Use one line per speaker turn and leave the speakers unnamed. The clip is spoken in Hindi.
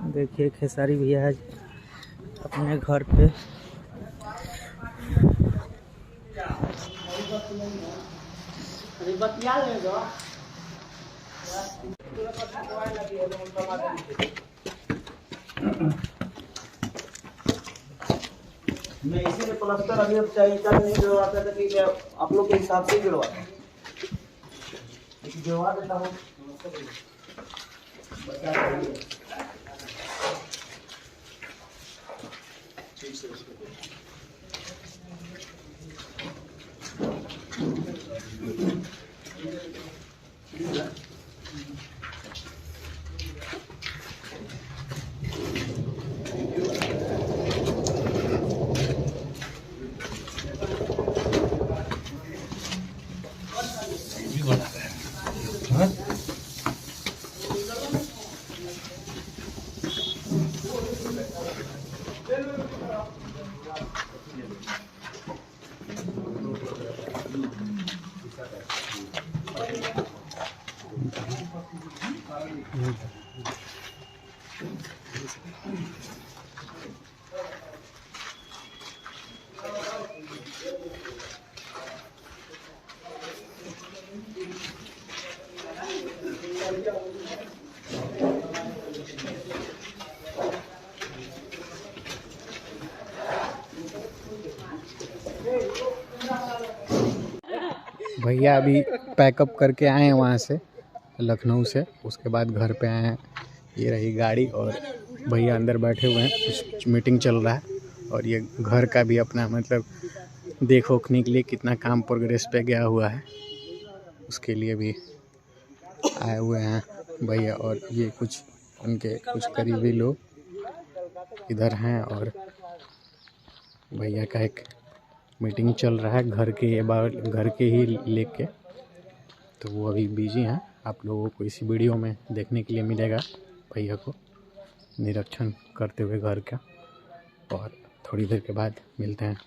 देखिए खेसारी भैया आज अपने घर पे
मैं इसीलिए प्लास्टर अभी अब चाहिए नहीं जुड़वाता था कि आप लोग के हिसाब से जुड़वाता जुड़वा देता हूँ।
भैया अभी पैकअप करके आए हैं वहाँ से लखनऊ से, उसके बाद घर पे आए हैं। ये रही गाड़ी और भैया अंदर बैठे हुए हैं, कुछ मीटिंग चल रहा है। और ये घर का भी अपना मतलब देखने के लिए कितना काम प्रोग्रेस पे गया हुआ है, उसके लिए भी आए हुए हैं भैया। और ये कुछ उनके कुछ करीबी लोग इधर हैं और भैया का एक मीटिंग चल रहा है घर के ही लेके, तो वो अभी बिजी हैं। आप लोगों को इसी वीडियो में देखने के लिए मिलेगा भैया को निरीक्षण करते हुए घर का। और थोड़ी देर के बाद मिलते हैं।